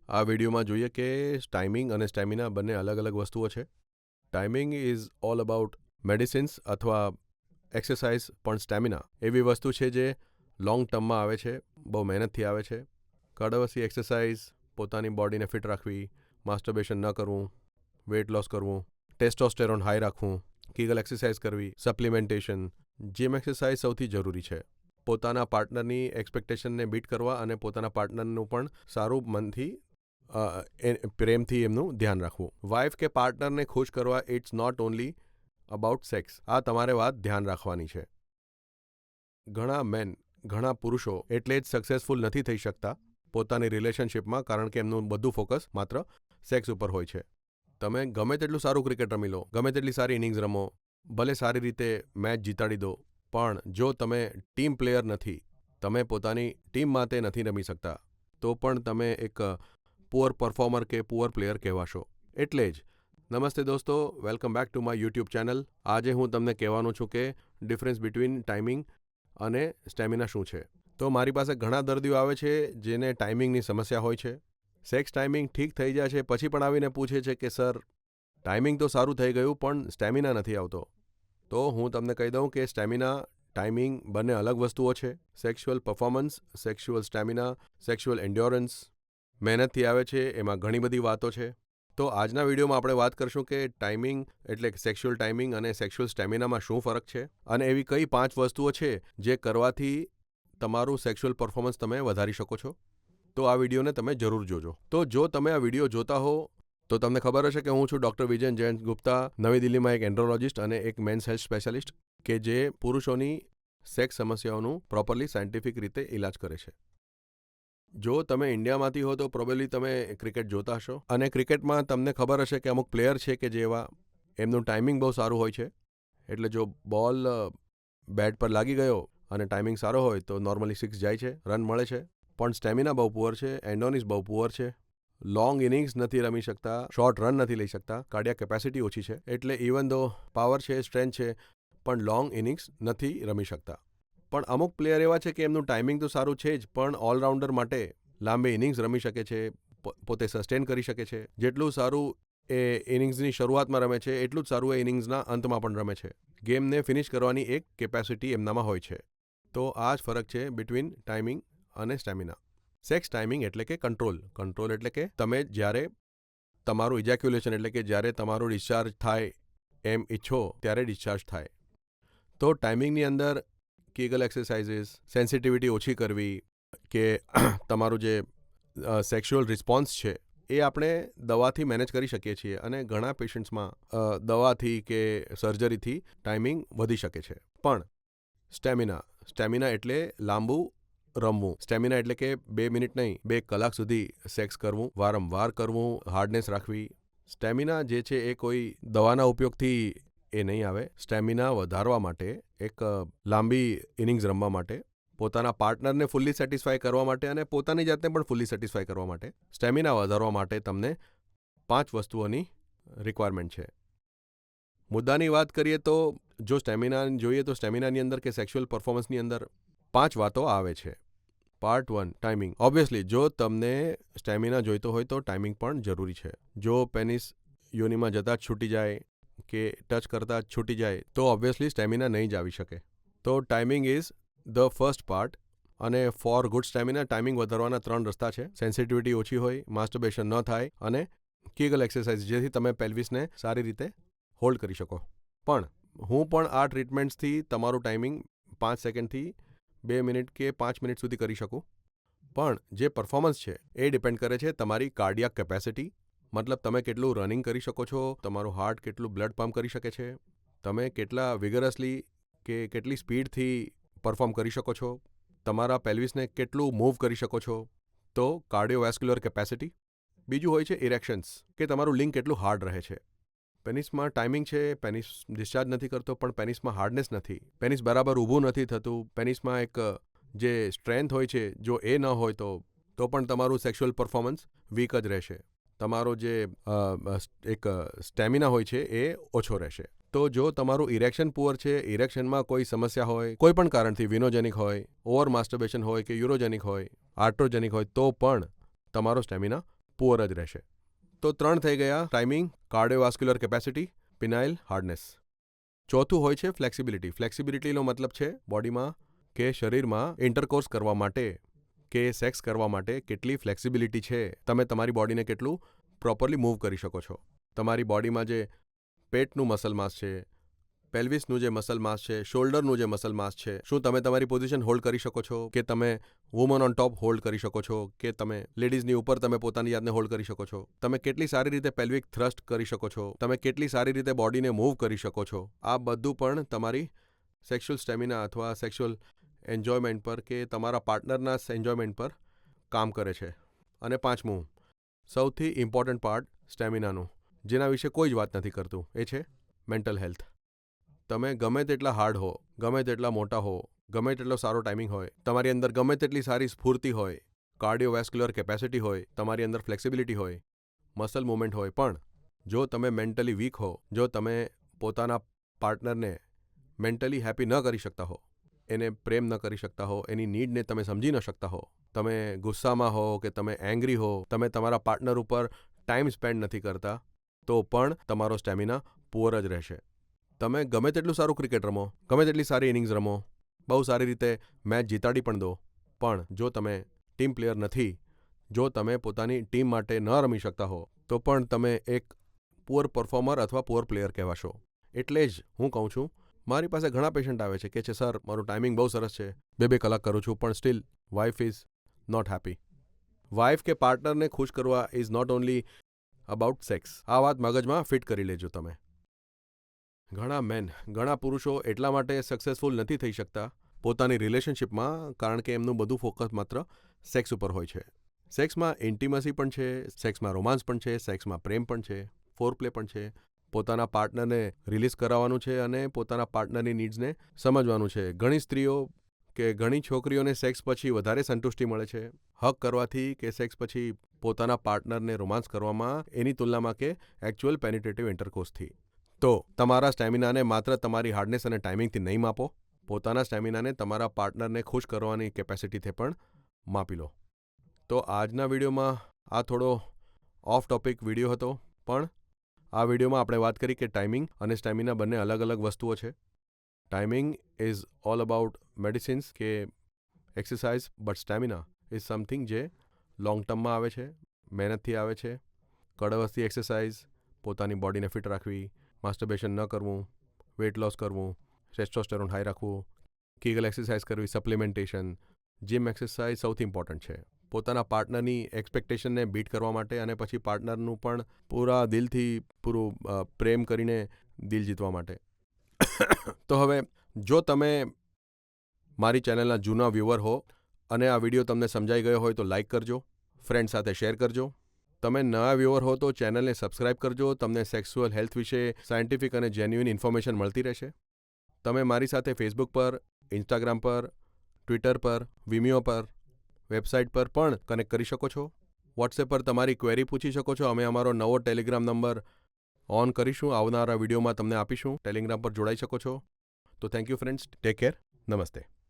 આ વિડીયોમાં જોઈએ કે ટાઈમિંગ અને સ્ટેમિના બંને અલગ અલગ વસ્તુઓ છે. Timing is all about medicines અથવા એક્સરસાઇઝ, પણ સ્ટેમિના એવી વસ્તુ છે જે લોંગ ટર્મમાં આવે છે, બહુ મહેનતથી આવે છે. કડવસી એક્સરસાઇઝ, પોતાની બોડીને ફિટ રાખવી, માસ્ટરબેશન ન કરવું, વેઇટ લોસ કરવું, ટેસ્ટોસ્ટેરોન હાઈ રાખવું, કીગલ એક્સરસાઇઝ કરવી, સપ્લિમેન્ટેશન, જીમ એક્સરસાઇઝ સૌથી જરૂરી છે. પોતાના પાર્ટનરની એક્સપેક્ટેશનને બીટ કરવા અને પોતાના પાર્ટનરનું પણ સારું મનથી પ્રેમથી એમનું ધ્યાન રાખવું. વાઇફ કે પાર્ટનરને ખુશ કરવા it's not only about sex. આ તમારે વાત ધ્યાન રાખવાની છે. ઘણા પુરુષો એટલે જ સક્સેસફુલ નથી થઈ શકતા પોતાની રિલેશનશિપમાં, કારણ કે એમનું બધું ફોકસ માત્ર સેક્સ ઉપર હોય છે. તમે ગમે તેટલું સારું ક્રિકેટ રમી લો, ગમે તેટલી સારી ઇનિંગ્સ રમો, ભલે સારી રીતે મેચ જીતાડી દો, પણ જો તમે ટીમ પ્લેયર નથી, તમે પોતાની ટીમ માટે નથી રમી શકતા, તો પણ તમે એક પુઅર પરફોર્મર કે પુઅર પ્લેયર કહેવાશો. એટલે જ નમસ્તે દોસ્તો, welcome back to my YouTube channel. આજે હું તમને કહેવાનો છું કે ડિફરન્સ બિટવીન ટાઈમિંગ અને સ્ટેમિના શું છે. તો મારી પાસે ઘણા દર્દીઓ આવે છે જેને ટાઈમિંગની સમસ્યા હોય છે. સેક્સ ટાઈમિંગ ઠીક થઈ જાય છે પછી પણ આવીને પૂછે છે કે સર, ટાઈમિંગ તો સારું થઈ ગયું પણ સ્ટેમિના નથી આવતો. તો હું તમને કહી દઉં કે સ્ટેમિના, ટાઈમિંગ બંને અલગ વસ્તુઓ છે. Sexual performance, sexual stamina, sexual endurance મહેનતથી આવે છે. એમાં ઘણી બધી વાતો છે. તો આજના વિડીયોમાં આપણે વાત કરશું કે ટાઈમિંગ એટલે સેક્સ્યુઅલ ટાઈમિંગ અને સેક્સ્યુઅલ સ્ટેમિનામાં શું ફરક છે, અને એવી કઈ 5 વસ્તુઓ છે જે કરવાથી તમારું સેક્સ્યુઅલ પરફોર્મન્સ તમે વધારી શકો છો. તો આ વિડીયોને તમે જરૂર જોજો. તો જો તમે આ વિડીયો જોતા હો તો તમને ખબર હશે કે હું છું ડૉક્ટર વિજયન જયંત ગુપ્તા, નવી દિલ્હીમાં એક એન્ડ્રોલોજિસ્ટ અને એક મેન્સ હેલ્થ સ્પેશિયાલિસ્ટ કે જે પુરુષોની સેક્સ સમસ્યાઓનું પ્રોપરલી સાયન્ટિફિક રીતે ઇલાજ કરે છે. જો તમે ઇન્ડિયામાંથી હો તો પ્રોબેબલી તમે ક્રિકેટ જોતા હશો, અને ક્રિકેટમાં તમને ખબર હશે કે અમુક પ્લેયર છે કે જેવા એમનું ટાઈમિંગ બહુ સારું હોય છે. એટલે જો બોલ બેટ પર લાગી ગયો અને ટાઈમિંગ સારો હોય તો નોર્મલી 6 જાય છે, રન મળે છે. પણ સ્ટેમિના બહુ પુઅર છે, એન્ડોનિસ બહુ પુઅર છે, લોંગ ઇનિંગ્સ નથી રમી શકતા, શોર્ટ રન નથી લઈ શકતા, કાર્ડિયાક કેપેસિટી ઓછી છે. એટલે ઇવન ધો પાવર છે, સ્ટ્રેન્થ છે, પણ લોંગ ઇનિંગ્સ નથી રમી શકતા. પણ અમુક પ્લેયર એવા છે કે એમનું ટાઈમિંગ તો સારું છે જ, પણ ઓલરાઉન્ડર માટે લાંબી ઇનિંગ્સ રમી શકે છે, પોતે સસ્ટેન કરી શકે છે. જેટલું સારું એ ઇનિંગ્સની શરૂઆતમાં રમે છે એટલું જ સારું એ ઇનિંગ્સના અંતમાં પણ રમે છે. ગેમને ફિનિશ કરવાની એક કેપેસિટી એમનામાં હોય છે. તો આ જ ફરક છે બિટવીન ટાઈમિંગ અને સ્ટેમિના. સેક્સ ટાઈમિંગ એટલે કે કંટ્રોલ એટલે કે તમે જ્યારે તમારું ઇજેક્યુલેશન એટલે કે જ્યારે તમારું ડિસ્ચાર્જ થાય એમ ઈચ્છો ત્યારે ડિસ્ચાર્જ થાય. તો ટાઈમિંગની અંદર કીગલ એક્સરસાઇઝીસ, સેન્સિટિવિટી ઓછી કરવી, કે તમારું જે સેક્સ્યુઅલ રિસ્પોન્સ છે એ આપણે દવાથી મેનેજ કરી શકીએ છીએ, અને ઘણા પેશન્ટ્સમાં દવાથી કે સર્જરીથી ટાઈમિંગ વધી શકે છે. પણ સ્ટેમિના એટલે લાંબુ રમવું. સ્ટેમિના એટલે કે 2 મિનિટ નહીં, 2 કલાક સુધી સેક્સ કરવું, વારંવાર કરવું, હાર્ડનેસ રાખવી. સ્ટેમિના જે છે એ કોઈ દવાના ઉપયોગથી એ નહીં આવે. સ્ટેમિના વધારવા માટે, એક લાંબી ઇનિંગ્સ રમવા માટે, પોતાના પાર્ટનરને ફુલ્લી સેટિસ્ફાય કરવા માટે અને પોતાની જાતને પણ ફુલ્લી સેટિસ્ફાય કરવા માટે, સ્ટેમિના વધારવા માટે તમને 5 વસ્તુઓની રિક્વાયરમેન્ટ છે. મુદ્દાની વાત કરીએ તો જો સ્ટેમિના જોઈએ તો સ્ટેમિનાની અંદર કે સેક્સ્યુઅલ પરફોર્મન્સની અંદર 5 વાતો આવે છે. Part 1, timing. ઓબ્વિયસલી જો તમને સ્ટેમિના જોઈતો હોય તો ટાઈમિંગ પણ જરૂરી છે. જો પેનિસ યોનિમાં જતાં જ છૂટી જાય કે ટચ કરતાં જ છૂટી જાય તો ઓબ્વિયસલી સ્ટેમિના નહીં જ આવી શકે. તો timing is the first part. અને ફોર ગુડ સ્ટેમિના ટાઈમિંગ વધારવાના 3 રસ્તા છે. સેન્સિટિવિટી ઓછી હોય, માસ્ટરબેશન ન થાય, અને કીગલ એક્સરસાઇઝ, જેથી તમે પેલ્વિસને સારી રીતે હોલ્ડ કરી શકો. પણ હું પણ આ ટ્રીટમેન્ટ્સથી તમારું ટાઈમિંગ 5 સેકન્ડથી 2 મિનિટ કે 5 મિનિટ સુધી કરી શકું. પણ જે પરફોર્મન્સ છે એ ડિપેન્ડ કરે છે તમારી કાર્ડિયાક કેપેસિટી, મતલબ તમે કેટલું રનિંગ કરી શકો છો, તમારું હાર્ટ કેટલું બ્લડ પમ્પ કરી શકે છે, તમે કેટલા વિગરસલી કે કેટલી સ્પીડથી પરફોર્મ કરી શકો છો, તમારા પેલ્વિસને કેટલું મૂવ કરી શકો છો. તો કાર્ડિયોવેસ્ક્યુલર કેપેસિટી. બીજું હોય છે ઇરેક્શન્સ, કે તમારું લિંક કેટલું હાર્ડ રહે છે. પેનિસમાં ટાઈમિંગ છે, પેનિસ ડિસ્ચાર્જ નથી કરતો, પણ પેનિસમાં હાર્ડનેસ નથી, પેનિસ બરાબર ઊભું નથી થતું, પેનિસમાં એક જે સ્ટ્રેન્થ હોય છે જો એ ન હોય તો પણ તમારું સેક્સ્યુઅલ પરફોર્મન્સ વીક જ રહેશે. તમારો જે એક સ્ટેમિના હોય છે એ ઓછો રહેશે. તો જો તમારું ઇરેક્શન પુઅર છે, ઇરેક્શનમાં કોઈ સમસ્યા હોય, કોઈ પણ કારણથી, વિનોજેનિક હોય, ઓવર માસ્ટરબેશન હોય કે યુરોજેનિક હોય, આર્ટ્રોજેનિક હોય, તો પણ તમારો સ્ટેમિના પુઅર જ રહેશે. તો 3 થઈ ગયા: ટાઈમિંગ, કાર્ડિયોવાસ્ક્યુલર કેપેસિટી, પિનાઇલ હાર્ડનેસ. ચોથું હોય છે ફ્લેક્સિબિલિટી. ફ્લેક્સિબિલિટીનો મતલબ છે બોડીમાં કે શરીરમાં ઇન્ટરકોર્સ કરવા માટે કે સેક્સ કરવા માટે કેટલી ફ્લેક્સિબિલિટી છે, તમે તમારી બોડીને કેટલું પ્રોપરલી મૂવ કરી શકો છો. તમારી બોડીમાં જે પેટનું મસલ માસ છે, પેલ્વિસનું જે મસલ માસ છે, શોલ્ડરનું જે મસલ માસ છે, શું તમે તમારી પોઝિશન હોલ્ડ કરી શકો છો, કે તમે વુમન ઓન ટોપ હોલ્ડ કરી શકો છો, કે તમે લેડીઝની ઉપર તમે પોતાની જાતને હોલ્ડ કરી શકો છો, તમે કેટલી સારી રીતે પેલ્વિક થ્રસ્ટ કરી શકો છો, તમે કેટલી સારી રીતે બોડીને મૂવ કરી શકો છો. આ બધું પણ તમારી સેક્સ્યુઅલ સ્ટેમિના અથવા સેક્સ્યુઅલ એન્જોયમેન્ટ પર કે તમારા પાર્ટનરના એન્જોયમેન્ટ પર કામ કરે છે. અને પાંચમું, સૌથી ઇમ્પોર્ટન્ટ પાર્ટ સ્ટેમિનાનું, જેના વિશે કોઈ જ વાત નથી કરતું, એ છે મેન્ટલ હેલ્થ. તમે ગમે તેટલા હાર્ડ હો, ગમે તેટલા મોટા હો, ગમે તેટલો સારો ટાઈમિંગ હોય, તમારી અંદર ગમે તેટલી સારી સ્ફૂર્તિ હોય, કાર્ડિયોવેસ્ક્યુલર કેપેસિટી હોય, તમારી અંદર ફ્લેક્સિબિલિટી હોય, મસલ મુવમેન્ટ હોય, પણ જો તમે મેન્ટલી વીક હો, જો તમે પોતાના પાર્ટનરને મેન્ટલી હેપી ન કરી શકતા હો, એને પ્રેમ ન કરી શકતા હો, એની નીડને તમે સમજી ન શકતા હો, તમે ગુસ્સામાં હો કે તમે એંગ્રી હો, તમે તમારા પાર્ટનર ઉપર ટાઈમ સ્પેન્ડ નથી કરતા, તો પણ તમારો સ્ટેમિના પુઅર જ રહેશે. તમે ગમે તેટલું સારું ક્રિકેટ રમો, ગમે તેટલી સારી ઇનિંગ્સ રમો, બહુ સારી રીતે મેચ જીતાડી પણ દો, પણ જો તમે ટીમ પ્લેયર નથી, જો તમે પોતાની ટીમ માટે ન રમી શકતા હો, તો પણ તમે એક પુઅર પરફોર્મર અથવા પુઅર પ્લેયર કહેવાશો. એટલે જ હું કહું છું, મારી પાસે ઘણા પેશન્ટ આવે છે કે છે સર મારું ટાઈમિંગ બહુ સરસ છે, 2-2 કલાક કરું છું, પણ still wife is not happy. Wife કે પાર્ટનરને ખુશ કરવા is not only about sex. આ વાત મગજમાં ફિટ કરી લેજો તમે. ઘણા પુરુષો એટલા માટે સક્સેસફુલ નથી થઈ શકતા પોતાની રિલેશનશિપમાં, કારણ કે એમનું બધું ફોકસ માત્ર સેક્સ ઉપર હોય છે. સેક્સમાં ઇન્ટિમસી પણ છે, સેક્સમાં રોમાન્સ પણ છે, સેક્સમાં પ્રેમ પણ છે, ફોરપ્લે પણ છે, પોતાના પાર્ટનરને રિલીઝ કરાવવાનું છે અને પોતાના પાર્ટનરની નીડ્સને સમજવાનું છે. ઘણી સ્ત્રીઓ કે ઘણી છોકરીઓને સેક્સ પછી વધારે સંતુષ્ટિ મળે છે હક કરવાથી કે સેક્સ પછી પોતાના પાર્ટનરને રોમાન્સ કરવામાં, એની તુલનામાં કે એકચ્યુઅલ પેનિટ્રેટિવ ઇન્ટરકોર્સથી. તો તમારા સ્ટેમિનાને માત્ર તમારી હાર્ડનેસ અને ટાઈમિંગથી નહીં માપો, પોતાના સ્ટેમિનાને તમારા પાર્ટનરને ખુશ કરવાની કેપેસિટીથી પણ માપી લો. તો આજના વિડીયોમાં આ થોડો ઓફ ટોપિક વિડીયો હતો, પણ આ વિડીયોમાં આપણે વાત કરી કે ટાઈમિંગ અને સ્ટેમિના બંને અલગ અલગ વસ્તુઓ છે. Timing is all about medicines કે exercise, but stamina is something જે લોંગ ટર્મમાં આવે છે, મહેનતથી આવે છે, કડવસથી એક્સરસાઇઝ, પોતાની બોડીને ફિટ રાખવી, માસ્ટરબેશન ન કરવું, વેઇટ લોસ કરવું, ટેસ્ટોસ્ટેરોન હાઈ રાખવું, કીગલ એક્સરસાઇઝ કરવી, સપ્લિમેન્ટેશન, જીમ એક્સરસાઇઝ સૌથી ઇમ્પોર્ટન્ટ છે. પોતાના પાર્ટનરની એક્સપેક્ટેશનને બીટ કરવા માટે અને પછી પાર્ટનરનું પણ પૂરા દિલથી પૂરું પ્રેમ કરીને દિલ જીતવા માટે. તો હવે જો તમે મારી ચેનલના જૂના વ્યુઅર હો અને આ વિડીયો તમને સમજાઈ ગયો હોય તો લાઇક કરજો, ફ્રેન્ડ સાથે શેર કરજો. તમે નવા વ્યુઅર હો તો ચેનલને સબસ્ક્રાઇબ કરજો. તમને સેક્સ્યુઅલ હેલ્થ વિશે સાયન્ટિફિક અને જેન્યુઇન ઇન્ફોર્મેશન મળતી રહેશે. તમે મારી સાથે ફેસબુક પર, ઇન્સ્ટાગ્રામ પર, ટ્વિટર પર, વિમિયો પર, વેબસાઇટ પર પણ કનેક્ટ કરી શકો છો. વોટ્સએપ પર તમારી ક્વેરી પૂછી શકો છો. અમે અમારો નવો ટેલિગ્રામ નંબર ઓન કરીશું, આવનારા વિડીયોમાં તમને આપીશું. ટેલિગ્રામ પર જોડાઈ શકો છો. તો thank you friends, take care, નમસ્તે.